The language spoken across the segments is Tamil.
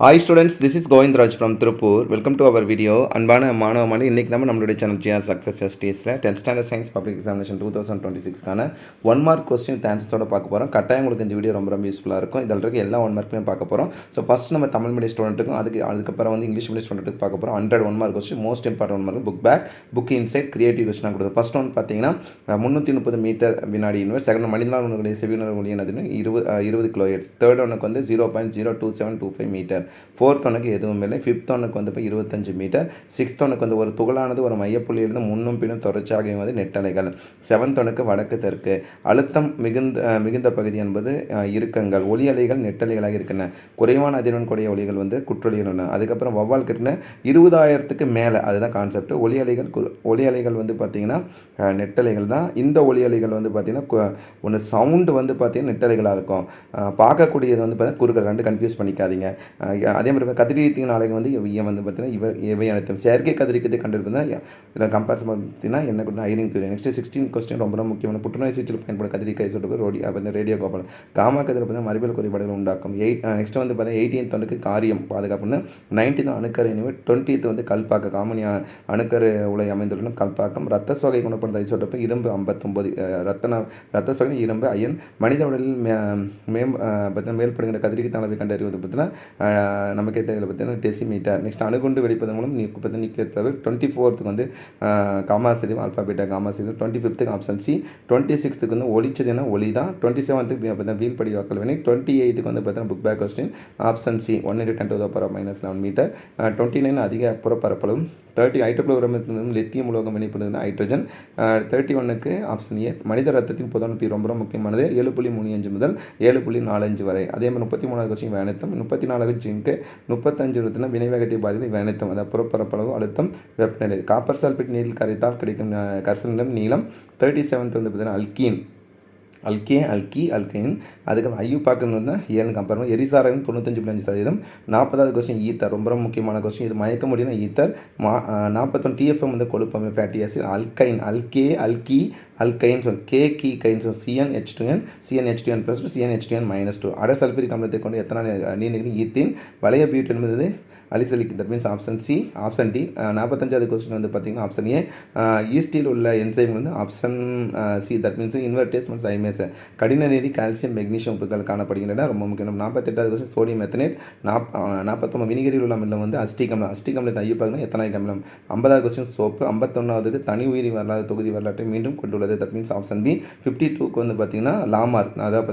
Hi students, this is Govindaraj from Tiruppur. Welcome to our video. அன்பான மாணவ இன்றைக்கி நம்மளுடைய சேனல் ஜிஆர் சக்ஸஸ் எஸ்டிஎஸில் 10th standard science public examination 2026க்கான 1 மார்க் கொஸ்டின் ஆன்சர்ஸோட பார்க்க போகிறோம். கட்டாயம் உங்களுக்கு இந்த வீடியோ ரொம்ப யூஸ்ஃபுல்லாக இருக்கும். இதில் இருக்க எல்லா 1 மார்க்குமே பார்க்க போகிறோம். ஸோ ஃபஸ்ட் நம்ம தமிழ் மீடியம் ஸ்டூடெண்ட்டுக்கும் அதுக்கப்புறம் இங்கிலீஷ் மீடியம் ஸ்டூடெண்ட்டுக்கு பார்க்க போகிறோம். 100 1 mark question, most important 1 mark, book back, book inside, creative கொஸ்டினாக கொடுத்தது. ஃபஸ்ட் ஒன் பார்த்தீங்கன்னா 330 மீட்டர் வினாடி இன்வெர்ஸ். செகண்ட் மனிதனால் உணவுடைய செவியுணர்வு ஒளி என்னதுன்னு 20 கிலோஹெர்ட்ஸ். தேர்ட் ஒன்னுக்கு 0.02725 மீட்டர். ஃபோர்த் ஒன்னுக்கு எதுவும் இல்லை. ஃபிஃப்த் ஒன்னுக்கு 25 மீட்டர். சிக்ஸ்த் ஒன்னுக்கு ஒரு துகளானது ஒரு மையப்புள்ளியிலிருந்து முன்னும் பின்னும் தொடர்ச்சியாக நெட்டலைகள். செவன்த் ஒன்னுக்கு வடக்கு தெற்கு. அழுத்தம் மிகுந்த பகுதி என்பது இறுக்கங்கள். ஒலி அலைகள் நெட்டலைகளாக இருக்கின்றன. குறைவான அதிர்வெண் கூடிய ஒலிகள் குற்றொலிகள். அதுக்கப்புறம் வவ்வால் கிட்ட 20,000க்கு மேலே, அதுதான் கான்செப்ட். ஒலி அலைகள் பார்த்தீங்கன்னா நெட்டலைகள் தான். இந்த ஒலி அலைகள் பார்த்தீங்கன்னா ஒன்று சவுண்டு பார்த்தீங்கன்னா நெட்டலைகளாக இருக்கும். பார்க்கக்கூடியது பார்த்தீங்கன்னா குறுக்கள். ரெண்டு கன்ஃபியூஸ் பண்ணிக்காதீங்க. அதே மாதிரி கதிரியத்தின் அலைகள் பார்த்தீங்கன்னா இவை அனைத்தும் செயற்கை கதிரியக்கத்தை கண்டிருப்பதுனா இதில் கம்பேரிசன் பார்த்தீங்கன்னா என்ன கொடுத்தா ஐரிங் பீரியட். நெக்ஸ்ட் 16 கொஸ்டின் ரொம்ப முக்கியமான புற்றுநோய் சிகிச்சையில் பயன்படும் கதிரிக்கை சொல்லிட்டு ரேடியோ கோபால். காமா கதிர் பார்த்தீங்கன்னா மரபியல் குறைபாடுகள் உண்டாக்கும். நெக்ஸ்ட் பார்த்தீங்கன்னா 18th ஒன்றுக்கு காரியம் பாதுகாப்புன்னு. 19th அணுக்கரு இனிமே. 20th கல்பாக்க காமனி அணுக்கரு உலை அமைந்துள்ள கல்பாக்கம். ரத்த சோகை குணப்படுத்த ஐசோட்டோப்பு இரும்பு 59. ரத்த சோகை இரும்பு அயன். மனித உடலில் பார்த்தீங்கன்னா மேல்படுகின்ற கதிரிக்கை அளவை கண்டறிவது பார்த்தீங்கன்னா நமக்கே தேவையில் பார்த்தீங்கன்னா டெசிமீட்டர். நெக்ஸ்ட் அணுகுண்டு வெடிப்பதன் மூலம் பார்த்தீங்கன்னா நியூக்ளியர் பிளவு. 24th காமா சிதைவு ஆல்பா பீட்டா காமா சிதைவு. 25th option C. 26th ஒளிச்சதுன்னா ஒளி தான். 27th பார்த்தீங்கன்னா வீழ்படி வாக்கல் வினை. 28th பார்த்தீங்கன்னா book back question option C. 1 × 10⁻⁻11 metre. 29 அதிக புறப்பரப்பளவும். 30 ஹைட்ரோகுளோரோமின் லித்தியம் உலோகம் இணைப்பதுன்னா ஹைட்ரஜன். 31க்கு option A. மனித ரத்தத்தின் பொதுவான பி ரொம்ப முக்கியமானது. 7.35 முதல் 7.45 வரை. அதே மாதிரி 33வது கொஸ்டின் வேனத்தம். 34 ஜிங்க். 35 வினைவேகத்தை பாதிப்பு வேனத்தம். அதாவது புறப்பரப்பளவு, அழுத்தம், வெப்பநிலை. காப்பர் சல்பேட் நீரில் கரைத்தால் கிடைக்கும் கரிசல் நீளம். 37th பார்த்தீங்கன்னா அல்கைன். அதுக்கப்புறம் ஐயு பார்க்கணுன்னா ஏன்னு கம்பேர் பண்ணி. எரிசாரம் 95.5%. 40வது கொஸ்டின் ஈத்தர் ரொம்ப முக்கியமான கொஸ்டின். இது மயக்க முடியும்னா ஈத்தர். 41 டிஎஃப்எம் கொழுப்பு ஃபேட்டி ஆசிட். அல்கைன் அல்கைன் கீ கைன் CnH2n CnH2n + CnH2n -2. அட சல்பூரிக் அமிலத்தை கொண்டு எத்தனை நீர் ஈத்தீன். வளைய பியூட் என்பது அலிசலிக். That means option C. Option D. 45வது கொஸ்டின் பார்த்தீங்கன்னா ஆப்ஷன் ஏ. ஈஸ்டில் உள்ள enzyme option C. That means invertase மற்றும் சைமேஸ். கடின நீரி கால்சியம் மெக்னீஷியம் உப்புகள் காணப்படுகின்றன. ரொம்ப முக்கியம். 48வது கொஸ்டின் சோடியம் மெத்தனேட். 49 வினிகரில் உள்ள அமிலம் அஸ்டிக் அமிலத்தை ஐயு பார்க்கணும் எத்தனாயிக் அமிலம். 50வது கொஸ்டின் சோப்பு. 51வது தனி உயிரி வரலாறு தொகுதி வரலாற்றை மீண்டும் கொண்டுள்ளது. That means option B. 52க்கு பார்த்தீங்கன்னா லாமார், அதாவது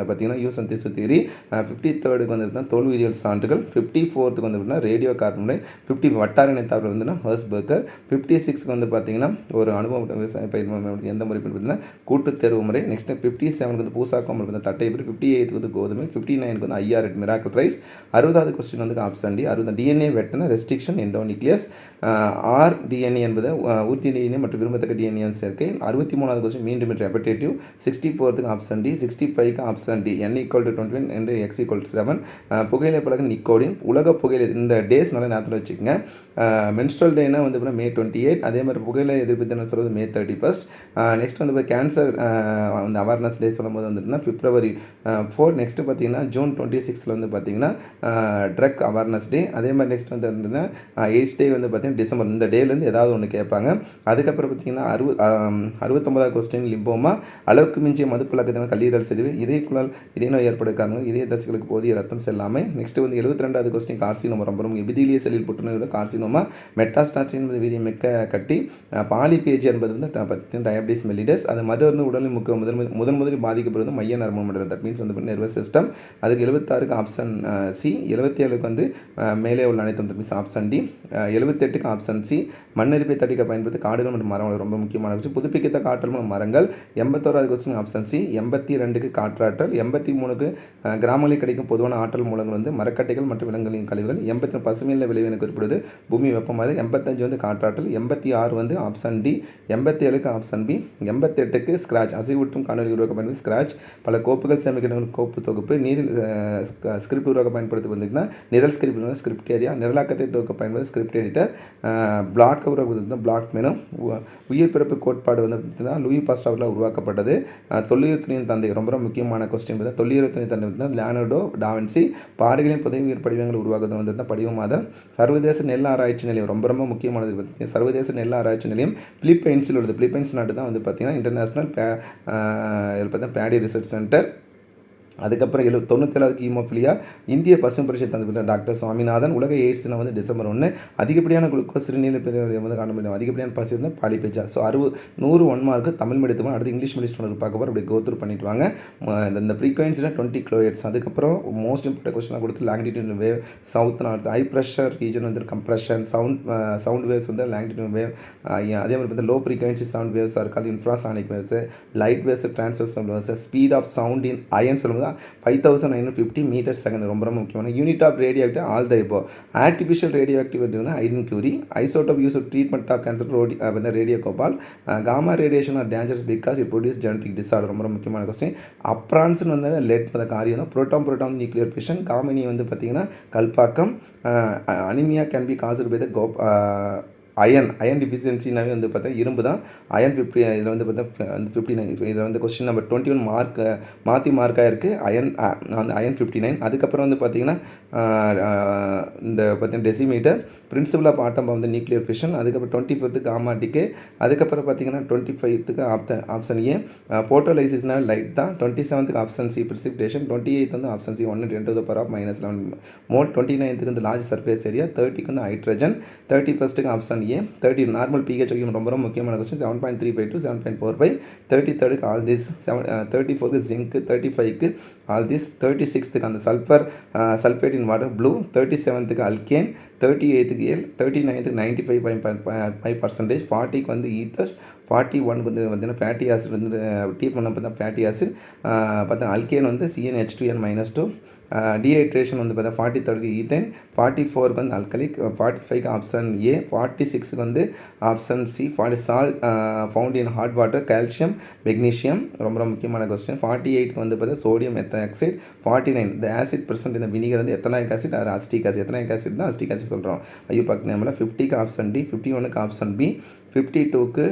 பார்த்தீங்கன்னா யூசந்தி சுத்திரி. 53க்கு பார்த்தீங்கன்னா தோல் உயிரியல் சான்றுகள். 54க்கு ரேடியோ கார்பன். 50 வட்டார இணைத்தார்கள் ஹர்ஸ்பர்கர். 56க்கு பார்த்தீங்கன்னா ஒரு அனுபவம் விவசாய பயிர் எந்த முறை பார்த்தீங்கன்னா கூட்டு தேர்வு முறை. நெக்ஸ்ட் 57க்கு பூசாக்கம் தட்டை. 58க்கு கோதுமை. 59க்கு IR மிராக்கல் ரைஸ். 60வது கொஸ்டின் ஆப்ஷன் டி. 60 டிஎன்ஏ வெட்டன ரெஸ்ட்ரிக்ஷன் எண்டோநியூக்ளியஸ். டிஎன்ஏ என்பது ஊர்த்தி டிஎன்ஏ மற்றும் விரும்பத்தக்க டிஎன்ஏ சேர்க்கை. 63வது கொஸ்டின் மீண்டும் ரெபடேட்டிவ். 64க்கு ஆப்ஷன் டி. 65க்கு option D. n = 21 and x = 7. புகையிலை பழக நிக்கோடின். உலக புகையிலை இந்த டேஸ் நல்லா ஞாபகம் வச்சுக்கோங்க. மென்ஸ்ட்ரல் டேனா May 28. அதே மாதிரி புகையிலை எதிர்ப்பு தினம் சொல்கிறது May 31. Next cancer awareness day சொல்லும் போது February 4. நெக்ஸ்ட் பார்த்தீங்கன்னா June 26 பார்த்தீங்கன்னா ட்ரக் அவேர்னஸ் டே. அதே மாதிரி நெக்ஸ்ட் எய்ட்ஸ் டே பார்த்தீங்கன்னா டிசம்பர். இந்த டேலேருந்து ஏதாவது ஒன்று கேட்பாங்க. அதுக்கப்புறம் பார்த்தீங்கன்னா 69வது கொஸ்டின் லிம்போமா. அளவுக்கு மிஞ்சிய மது பழக்கத்தினால் கல்லீரல் சிதைவு. இதய நோய் ஏற்பட காரணம் இதய தசைகளுக்கு போதிய ரத்தம் செல்லாமை. நெக்ஸ்ட் 72வது கொஸ்டின் கார்சினோமா ரொம்ப எபிதீலிய செல்லில் புற்றுநோய் கார்சினோமா. மெட்டாஸ்டாசிஸ் என்பது வீரியமிக்க கட்டி. பாலிபேஜி என்பது டயபிட்டிஸ் மெல்லிடஸ். அது மது உடலில் முதலில் பாதிக்கப்படுவது மைய நரம்பு மண்டலம். That means nervous system. அதுக்கு 76க்கு ஆப்ஷன் சி. 77க்கு மேலே உள்ள அனைத்தும் தட் மீன்ஸ் ஆப்ஷன் டி. 78க்கு ஆப்ஷன் சி. மண்ணெரிப்பை தடுக்க பயன்படுத்த காடுகள் மற்றும் மரங்கள் ரொம்ப முக்கியமான விஷயம். புதுப்பிக்கத்தக்க ஆற்றல் மரங்கள். 81வது கொஸ்டின் ஆப்ஷன் சி. 82க்கு காற்றாற்றல். 83க்கு கிராமங்களில் கிடைக்கும் பொதுவான ஆற்றல் மூலங்கள் மரக்கட்டைகள் மற்றும் விலங்குகளின் கழிவுகள். 80 பசுமையில் விளைவினை குறிப்பிடுவது பூமி வெப்பமாக. 85 காற்றாற்றல். 86 ஆப்ஷன் டி. 87க்கு ஆப்ஷன் பி. 88க்கு ஸ்கிராச் அசைவூட்டும் வானொலி உருவாக்க பயன்படுது ஸ்க்ராட்ச், பல கோப்புகள் சேமிக்கிற கோப்பு தொகுப்பு, நீரில் ஸ்கிரிப்ட் உருவாக்க பயன்படுத்தி வந்துட்டுனா நிரல் ஸ்கிரிப்ட் ஸ்கிரிப்ட் ஏரியா, நிரலாக்கத்தை தொகுக்க பயன்படுது ஸ்கிரிப்ட் எடிட்டர், பிளாக் உருவாக்க பிளாக் மெனு. உயிர் பிறப்பு கோட்பாடு வந்து பார்த்தீங்கன்னா லூயி பாஸ்டரால் உருவாக்கப்பட்டது. தொல்லியல் துறையின் தந்தை ரொம்ப முக்கியமான கொஸ்டின் பார்த்தா தொல்லியல் துறையின் தந்தை வந்து லியோனார்டோ டாவின்சி. பாறைகளின் புதை உயிர் படிவங்கள் உருவாக்குறது வந்து படிவமாதல். சர்வதேச நெல் ஆராய்ச்சி நிலையம் ரொம்ப முக்கியமானது பார்த்தீங்கன்னா சர்வதேச நெல் ஆராய்ச்சி நிலையம் பிலிப்பைன்ஸில் உள்ளது. பிலிப்பைன்ஸ் நாடு தான் வந்து பார்த்தீங்கன்னா இன்டர்நேஷ்னல் பேடி ரிசர்ச் சென்டர். அதுக்கப்புறம் 97வது ஹீமோஃபிலியா இந்திய பசுமை புரட்சி தந்து டாக்டர் சுவாமிநாதன். உலக எய்ட்ஸ் தினம் வந்து டிசம்பர் 1. அதிகப்படியான குளுக்கோஸ் சிறுநீர் வந்து காண முடியும். அதிகப்படியான பசி வந்து பாலிபேஜா. ஸோ 100 1 மார்க்கு தமிழ் மீடியத்துக்கு அடுத்து இங்கிலீஷ் மீடியம் ஸ்டூடெண்ட் பார்க்க போகிற அப்படி கோத்ரூ பண்ணிட்டு வாங்க. இந்த ஃப்ரீக்வன்சியில் 20 கிலோஹெர்ட்ஸ். அதுக்கப்புறம் மோஸ்ட் இம்பார்ட்டன்ட் கொஸ்டினாக கொடுத்து longitude wave, south north, high pressure region வந்து கம்ப்ரெஷன், சவுண்ட் வேவ்ஸ் வந்து லாங்கிடியூட் வேவ். அதே மாதிரி வந்து low frequency sound waves are call infrasonic waves, light waves, transversal waves, speed of sound in iron சொல்லும்போது 5950 மீட்டர் செகண்ட் ரொம்ப முக்கியமான. Unit of radio active all the இப்போ. ஆர்டிஃபிஷியல் ரேடியோ ஆக்டிவ் வந்து Irene Curie. Isotope use treatment of cancer radio Gopal. Gamma radiation are dangerous because it produce genetic disorder ரொம்ப முக்கியமான கொஸ்டின். அப்ரான்ஸ்னு வந்து லெட் காரியம் தான். Proton nuclear fission. காமினி வந்து பார்த்தீங்கன்னா Kalpakkam. Anaemia can be caused by the iron டிஃபிஷியன்சினாவே வந்து பார்த்தா இரும்பு தான். அயன் 50 இதில் வந்து பார்த்தா 59. இதில் வந்து கொஸ்டின் நம்பர் 21 மார்க்காக இருக்குது. அயன் 59. அதுக்கப்புறம் வந்து பார்த்தீங்கன்னா இந்த பார்த்தீங்கன்னா டெசிமீட்டர் பிரின்சிபல் ஆஃப் ஆட்டம் வந்து நியூக்ளியர் ஃபிஷன். அதுக்கப்புறம் 24th காமா டிகே. அதுக்கப்புறம் பார்த்தீங்கன்னா 25th ஆப்ஷன் ஏ போட்டோலைசிஸ்னால் லைட் தான். 27th option C precipitation. 28th வந்து option C 1 10 to the power of -11 மோல். 29th வந்து லார்ஜ் சர்ஃபேஸ் ஏரியா. 30th வந்து hydrogen. 31st option A. 30 normal pH ரொம்ப முக்கியமான question 7.35 to 7.45. 33rd all this. 34th zinc. 35க்கு ஆல் திஸ். 36th அந்த sulphate in water blue. 37th alkane. 38th ஏல். 39th 95.5%. 40க்கு வந்து ஈத்தர்ஸ். 41க்கு வந்து பார்த்தீங்கன்னா ஃபேட்டி ஆசிட் வந்து டீ பண்ண பார்த்தா ஃபேட்டி ஆசிட். பார்த்தா அல்கேன் வந்து CnH2n -2. டீஹைட்ரேஷன் வந்து பார்த்தா 43க்கு ஈத்தேன். 44க்கு வந்து அல்கலிக். 45க்கு ஆப்ஷன் ஏ. 46க்கு வந்து option C salt found in hard water calcium magnesium ரொம்ப முக்கியமான கொஸ்டின். 48க்கு வந்து பார்த்தா sodium methoxide. 49 the acid present இந்த வினிகர் வந்து ethanoic acid or acetic acid. Ethanoic acid தான் அஸ்டிக் ஆசிட் சொல்கிறோம். ஐயோ பார்க்க நேமில். 50க்கு ஆப்ஷன் டி. 51க்கு ஆப்ஷன் பி. 52க்கு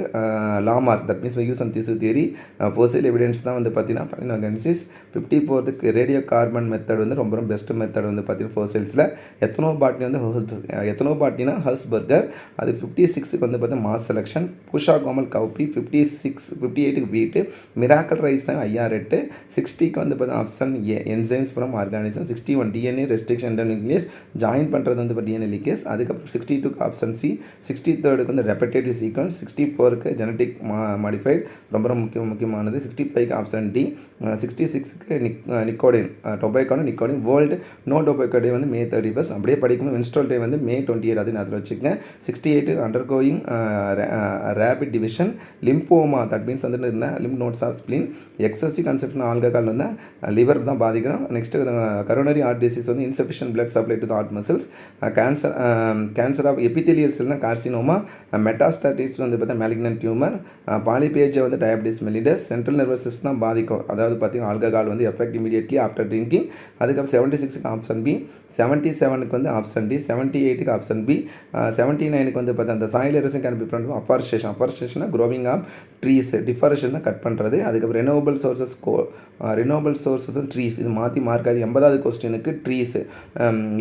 Lamarck that means use and disuse theory fossil evidence தான் வந்து பார்த்தீங்கன்னா ஃபைனோகெனசிஸ். 54க்கு ரேடியோ கார்பன் மெத்தட் வந்து ரொம்ப பெஸ்ட் மெத்தட் வந்து பார்த்தீங்கன்னா ஃபோசில்ஸில். எத்தனோ பாட்னினா ஹர்ஸ்பர்கர். அது 56க்கு வந்து பார்த்தா mass selection. Pusa Komal cowpea. 58க்கு வீட்டு. மிராக்கல் ரைஸ்னா IR8. 60க்கு வந்து பார்த்தா option A enzymes from organism. 61 DNA restriction nuclease join பண்ணுறது வந்து இப்போ DNA லிகேஸ். அதுக்கப்புறம் 62க்கு ஆப்ஷன் சி. 63க்கு வந்து ரெப்படேட்டிவ் சீக்வன்ஸ். 64க்கு ஜெனட்டிக் மாடிஃபைட் ரொம்ப முக்கியமானது. 65க்கு ஆப்ஷன் டி. 66க்கு nicotine nicotine world no tobacco day வந்து May 31. அப்படியே படிக்கும்போது மென்ஸ்ட்ரல் டே வந்து May 28. அது அதில் வச்சுக்கங்க. 68 undergoing rapid division. Lymphoma that means வந்து lymph nodes of spleen. Excessive conception alcohol வந்து லிவர் தான் பாதிக்கணும். நெக்ஸ்ட் கரோனரி ஹார்ட் டிசீஸ் வந்து insufficient blood supply to the heart muscles. Cancer of epithelial செல்னா கார்சினோமா. மெட்டாஸ்டாட்டிக்ஸ் வந்து பார்த்தா மேலிக்னன்ட் டியூமர். பாலிபேஜை வந்து diabetes mellitus. Central nervous system தான் பாதிக்கும். அதாவது பார்த்தீங்கன்னா ஆல்கஹால் வந்து எஃபெக்ட் இமீடியட்லி ஆஃப்டர் ட்ரிங்கிங். அதுக்கப்புறம் 76க்கு ஆப்ஷன் பி. 77க்கு வந்து ஆப்ஷன் டி. 78க்கு ஆப்ஷன் பி. 79க்கு வந்து பார்த்தா அந்த soil erosion can be prevent afforestation growing of trees. Deforestation தான் கட் பண்ணுறது. அதுக்கப்புறம் ரெனோவபிள் சோர்சஸ் ட்ரீஸ். இது மாற்றி மார்க்காது. 80வது கொஸ்டினுக்கு ட்ரீஸ்.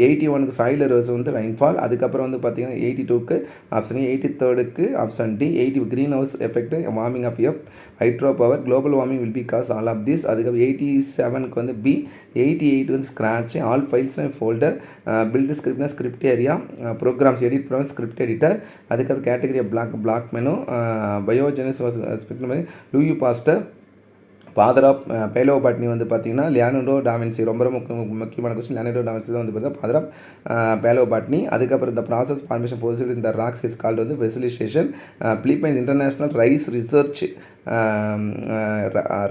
81க்கு சாயில் எரோஷன் வந்து ரெயின்ஃபால். அதுக்கப்புறம் வந்து பார்த்தீங்கன்னா 82க்கு ஆப்ஷன் 83க்கு option D. 80 green house effect warming of F hydro power global warming will be cause all of this. அதுக்கப்புறம் 87க்கு வந்து பி. 88 வந்து scratch. All files folder. Build ஸ்கிரிப்ட்னா script area. Programs edit program script editor. அதுக்கப்புறம் category block menu. Biogenesis Louis Pasteur. Father of paleobotany வந்து பார்த்தீங்கன்னா லியோனார்டோ டாவின்சி ரொம்ப முக்கியமான கொஸ்டின். லியோனார்டோ டாவின்சி தான் வந்து பார்த்தீங்கன்னா ஃபாதர் ஆஃப் பேலோபாட்னி. அதுக்கப்புறம் இந்த ப்ராசஸ் ஃபார்மேஷன் ஃபோசில் இந்த ராக்ஸ் இஸ் கால்டு வந்து வெசிலிசேஷன். Philippines international rice research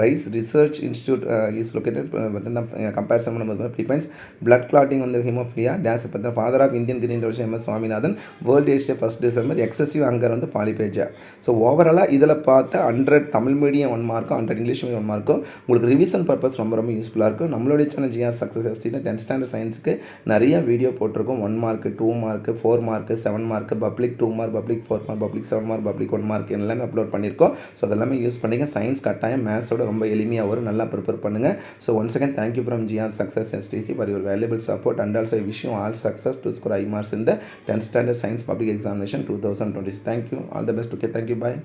rice research institute is located பார்த்தீங்கன்னா கம்பேரிசன் பண்ணும்போது ப்ரிஃபைன்ஸ் பிளட் கிளாட்டிங் வந்து ஹீமோஃபிலியா டேஸ் பார்த்தீங்கன்னா father of Indian green revolution MS Swaminathan world age day 1 December excessive anger வந்து பாலிபேஜா. ஸோ ஓவராலாக இதில் பார்த்து 100 தமிழ் மீடியம் 1 மார்க்கும் 100 இங்கிலீஷ் மீடியம் 1 மார்க்கும் உங்களுக்கு ரிவிஷன் பர்பஸ் ரொம்ப ரொம்ப யூஸ்ஃபுல்லாக இருக்கும். நம்மளுடைய சேனல் ஜிஆர் சக்ஸஸ் எஸ்டியில் 10th ஸ்டாண்டர்ட் சயின்ஸுக்கு நிறைய வீடியோ போட்டிருக்கோம். 1 மார்க்கு 2 மார்க்கு 4 மார்க்கு 7 மார்க்கு public 2 mark public 4 mark public 7 mark public 1 mark எல்லாமே அப்லோட் பண்ணியிருக்கோம். ஸோ அதெல்லாமே யூஸ் பண்ணிங்க. சயின்ஸ் கட்டாயம் மேத்ஸோட ரொம்ப எளிமையாக வரும். நல்லா ப்ரிப்பேர் பண்ணுங்கள். So once again thank you from GR success எஸ்டிசி for your valuable support and also I wish you all success to score high marks in the 10th standard science public examination 2026. Thank you. All the best. Okay, thank you. Bye.